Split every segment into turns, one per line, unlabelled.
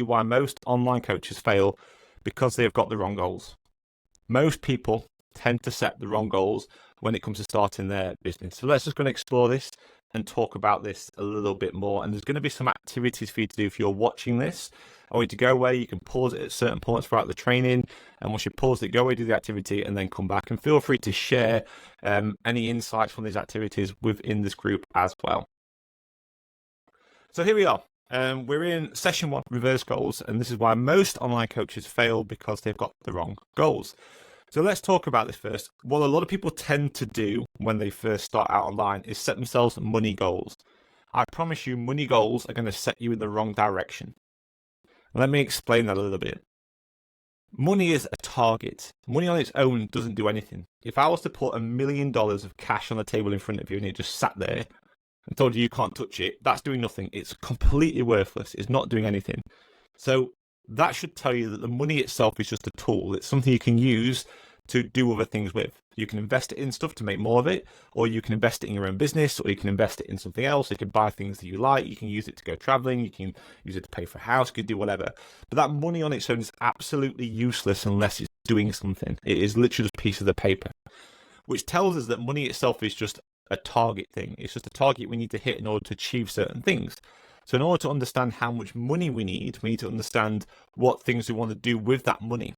why most online coaches fail, because they've got the wrong goals. Most people tend to set the wrong goals when it comes to starting their business. So let's just go and explore this and talk about this a little bit more. And there's going to be some activities for you to do if you're watching this. I want you to go away. You can pause it at certain points throughout the training. And once you pause it, go away, do the activity, and then come back. And feel free to share any insights from these activities within this group as well. So here we are. We're in session 1, reverse goals. And this is why most online coaches fail, because they've got the wrong goals. So let's talk about this first. What a lot of people tend to do when they first start out online is set themselves money goals. I promise you, money goals are going to set you in the wrong direction. Let me explain that a little bit. Money is a target. Money on its own doesn't do anything. If I was to put $1 million of cash on the table in front of you and it just sat there and told you can't touch it, that's doing nothing. It's completely worthless. It's not doing anything. So that should tell you that the money itself is just a tool. It's something you can use to do other things with. You can invest it in stuff to make more of it, or you can invest it in your own business, or you can invest it in something else. You can buy things that you like. You can use it to go traveling. You can use it to pay for a house. You can do whatever. But that money on its own is absolutely useless unless it's doing something. It is literally just a piece of the paper, which tells us that money itself is just a target thing. It's just a target we need to hit in order to achieve certain things. So in order to understand how much money we need to understand what things we want to do with that money.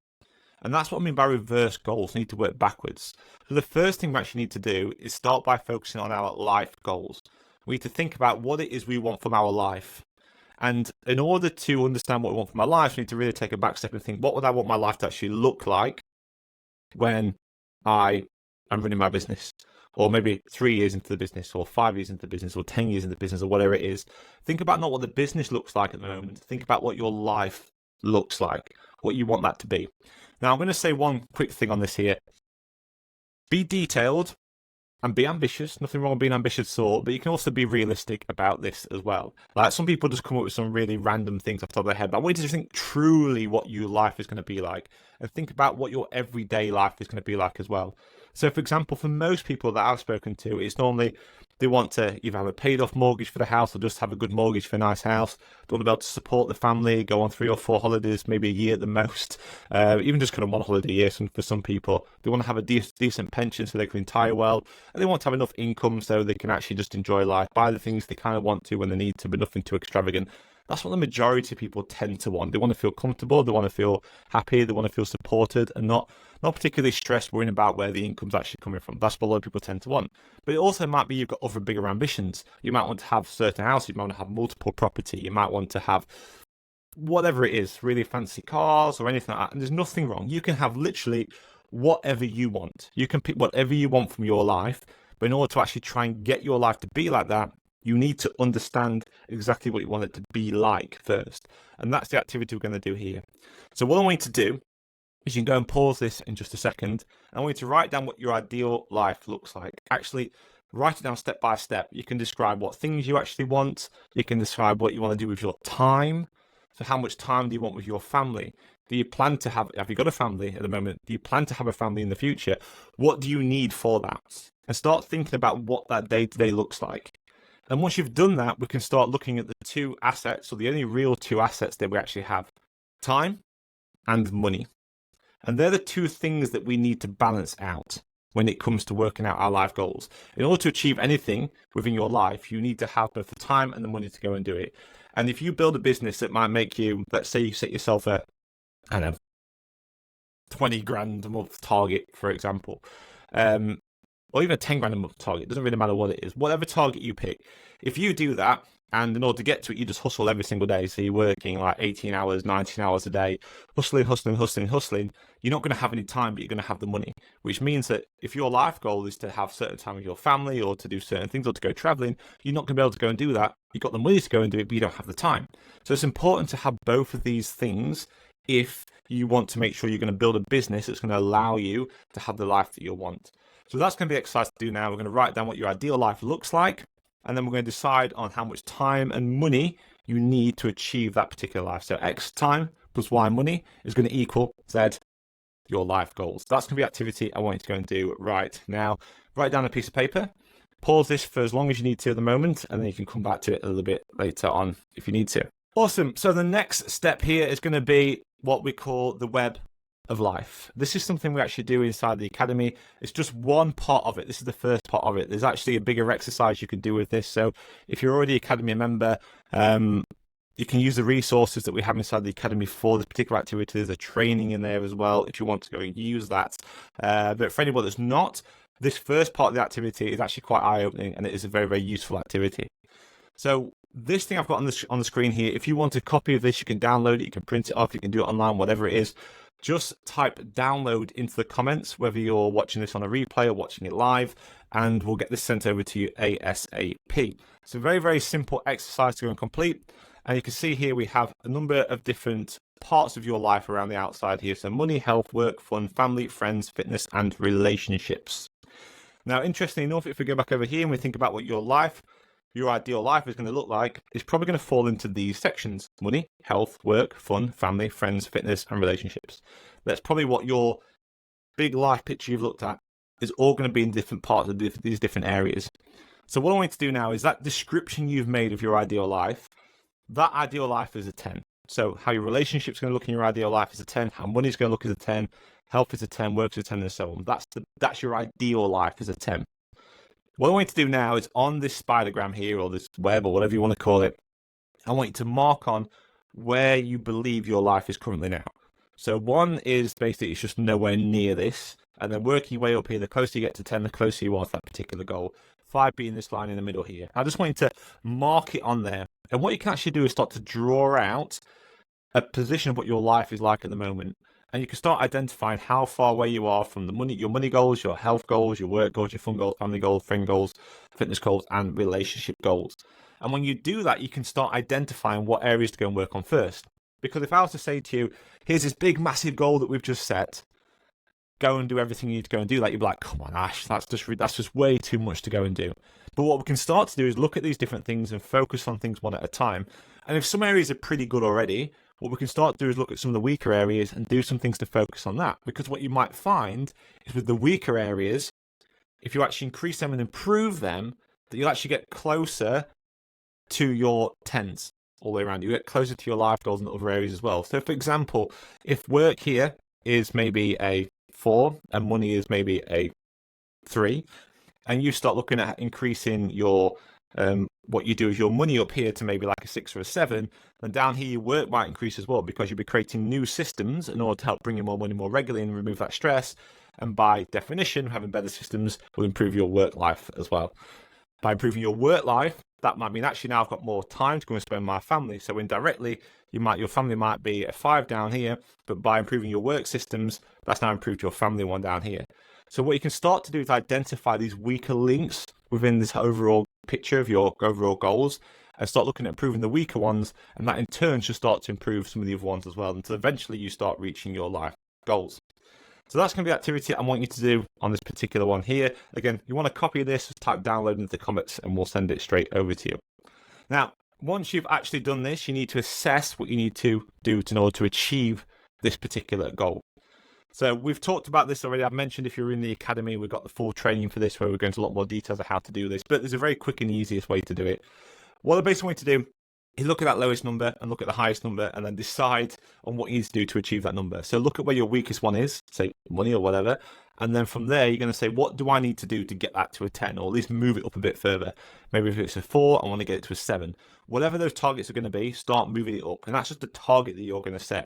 And that's what I mean by reverse goals. We need to work backwards. So the first thing we actually need to do is start by focusing on our life goals. We need to think about what it is we want from our life. And in order to understand what we want from our life, we need to really take a back step and think, what would I want my life to actually look like when I am running my business? Or maybe 3 years into the business, or 5 years into the business, or 10 years into the business, or whatever it is. Think about not what the business looks like at the moment. Think about what your life looks like, what you want that to be. Now, I'm going to say one quick thing on this here. Be detailed and be ambitious. Nothing wrong with being ambitious at all, but you can also be realistic about this as well. Like, some people just come up with some really random things off the top of their head, but I want you to think truly what your life is going to be like, and think about what your everyday life is going to be like as well. So, for example, for most people that I've spoken to, it's normally they want to either have a paid off mortgage for the house or just have a good mortgage for a nice house. They want to be able to support the family, go on 3 or 4 holidays, maybe a year at the most, even just kind of 1 holiday a year for some people. They want to have a decent pension so they can retire well, and they want to have enough income so they can actually just enjoy life, buy the things they kind of want to when they need to, but nothing too extravagant. That's what the majority of people tend to want. They want to feel comfortable, they want to feel happy, they want to feel supported, and not particularly stressed worrying about where the income's actually coming from. That's what a lot of people tend to want. But it also might be you've got other bigger ambitions. You might want to have certain houses, you might want to have multiple property, you might want to have whatever it is, really fancy cars or anything like that. And there's nothing wrong. You can have literally whatever you want. You can pick whatever you want from your life, but in order to actually try and get your life to be like that, you need to understand exactly what you want it to be like first. And that's the activity we're going to do here. So what I want you to do is you can go and pause this in just a second. And I want you to write down what your ideal life looks like. Actually, write it down step by step. You can describe what things you actually want. You can describe what you want to do with your time. So how much time do you want with your family? Do you plan to have you got a family at the moment? Do you plan to have a family in the future? What do you need for that? And start thinking about what that day-to-day looks like. And once you've done that, we can start looking at the 2 assets, or the only real 2 assets that we actually have: time and money. And they're the 2 things that we need to balance out when it comes to working out our life goals. In order to achieve anything within your life, you need to have both the time and the money to go and do it. And if you build a business that might make you, let's say you set yourself a, I don't know, 20 grand a month target, for example, or even a 10 grand a month target, doesn't really matter what it is, whatever target you pick. If you do that, and in order to get to it, you just hustle every single day. So you're working like 18 hours, 19 hours a day, hustling, you're not going to have any time, but you're going to have the money, which means that if your life goal is to have certain time with your family or to do certain things or to go traveling, you're not going to be able to go and do that. You've got the money to go and do it, but you don't have the time. So it's important to have both of these things if you want to make sure you're going to build a business that's going to allow you to have the life that you want. So that's going to be exciting to do now. We're going to write down what your ideal life looks like, and then we're going to decide on how much time and money you need to achieve that particular life. So X time plus Y money is going to equal Z, your life goals. That's going to be the activity I want you to go and do right now. Write down a piece of paper, pause this for as long as you need to at the moment, and then you can come back to it a little bit later on if you need to. Awesome. So the next step here is going to be what we call the web of life. This is something we actually do inside the academy. It's just one part of it. This is the first part of it. There's actually a bigger exercise you can do with this. So if you're already academy member, you can use the resources that we have inside the academy for this particular activity. There's a training in there as well if you want to go and use that. But for anybody that's not, this first part of the activity is actually quite eye-opening, and it is a very, very useful activity. So this thing I've got on the screen here, if you want a copy of this, you can download it, you can print it off, you can do it online, whatever it is. Just type download into the comments, whether you're watching this on a replay or watching it live, and we'll get this sent over to you ASAP. It's a very, very simple exercise to go and complete. And you can see here we have a number of different parts of your life around the outside here. So money, health, work, fun, family, friends, fitness, and relationships. Now, interestingly enough, if we go back over here and we think about what your ideal life is going to look like, it's probably going to fall into these sections: money, health, work, fun, family, friends, fitness, and relationships. That's probably what your big life picture you've looked at is all going to be in different parts of these different areas. So what I want you to do now is that description you've made of your ideal life, that ideal life is a 10. So how your relationship's going to look in your ideal life is a 10, how money's going to look is a 10, health is a 10, work is a 10, and so on. That's your ideal life is a 10. What I want you to do now is on this spidergram here, or this web, or whatever you want to call it, I want you to mark on where you believe your life is currently now. So 1 is basically it's just nowhere near this, and then working your way up here, the closer you get to 10, the closer you are to that particular goal. 5 being this line in the middle here. I just want you to mark it on there. And what you can actually do is start to draw out a position of what your life is like at the moment. And you can start identifying how far away you are from your money goals, your health goals, your work goals, your fun goals, family goals, friend goals, fitness goals, and relationship goals. And when you do that, you can start identifying what areas to go and work on first. Because if I was to say to you, here's this big, massive goal that we've just set, go and do everything you need to go and do that, you'd be like, come on, Ash, that's just way too much to go and do. But what we can start to do is look at these different things and focus on things one at a time. And if some areas are pretty good already, what we can start to do is look at some of the weaker areas and do some things to focus on that. Because what you might find is with the weaker areas, if you actually increase them and improve them, that you'll actually get closer to your 10s all the way around. You get closer to your life goals in other areas as well. So for example, if work here is maybe a 4 and money is maybe a 3, and you start looking at increasing your what you do is your money up here to maybe like a 6 or a 7, then down here your work might increase as well, because you'll be creating new systems in order to help bring in more money more regularly and remove that stress. And by definition, having better systems will improve your work life as well. By improving your work life, that might mean actually now I've got more time to go and spend with my family. So indirectly, your family might be a 5 down here, but by improving your work systems, that's now improved your family 1 down here. So what you can start to do is identify these weaker links within this overall picture of your overall goals, and start looking at improving the weaker ones, and that in turn should start to improve some of the other ones as well, until eventually you start reaching your life goals. So that's going to be the activity I want you to do on this particular one here. Again, if you want to copy this, type download into the comments and we'll send it straight over to you. Now, once you've actually done this, you need to assess what you need to do in order to achieve this particular goal. So we've talked about this already. I've mentioned if you're in the academy, we've got the full training for this where we're going into a lot more details of how to do this, but there's a very quick and easiest way to do it. What I basically want you to do is look at that lowest number and look at the highest number, and then decide on what you need to do to achieve that number. So look at where your weakest one is, say money or whatever, and then from there you're going to say, what do I need to do to get that to a 10, or at least move it up a bit further? Maybe if it's a 4, I want to get it to a 7. Whatever those targets are going to be, start moving it up, and that's just the target that you're going to set.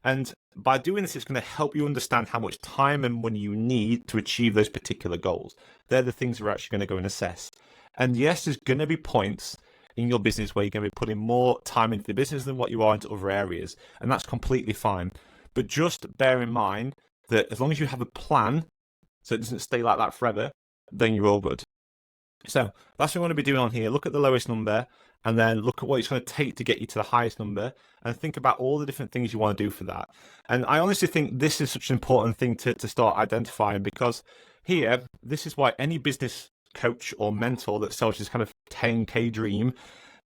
And by doing this, it's going to help you understand how much time and money you need to achieve those particular goals. They're the things we're actually going to go and assess. And yes, there's going to be points in your business where you're going to be putting more time into the business than what you are into other areas, and that's completely fine. But just bear in mind that as long as you have a plan, so it doesn't stay like that forever, then you're all good. So that's what we want to be doing on here. Look at the lowest number, and then look at what it's going to take to get you to the highest number, and think about all the different things you want to do for that. And I honestly think this is such an important thing to start identifying, because here, this is why any business coach or mentor that sells this kind of 10K dream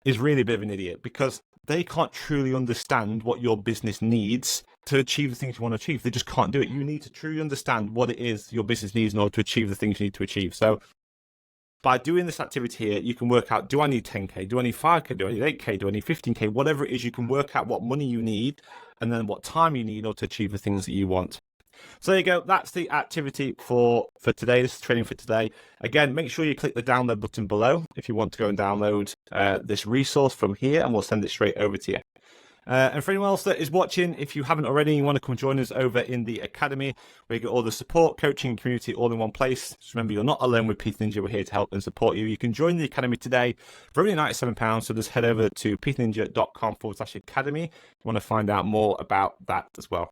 is really a bit of an idiot, because they can't truly understand what your business needs to achieve the things you want to achieve. They just can't do it. You need to truly understand what it is your business needs in order to achieve the things you need to achieve. So by doing this activity here, you can work out, do I need 10K? Do I need 5K? Do I need 8K? Do I need 15K? Whatever it is, you can work out what money you need and then what time you need in order to achieve the things that you want. So there you go. That's the activity for today. This is training for today. Again, make sure you click the download button below if you want to go and download this resource from here, and we'll send it straight over to you. And for anyone else that is watching, if you haven't already, you want to come join us over in the Academy, where you get all the support, coaching, and community all in one place. Just remember, you're not alone with Peter Ninja. We're here to help and support you. You can join the Academy today for only £97. So just head over to peterninja.com/academy. If you want to find out more about that as well.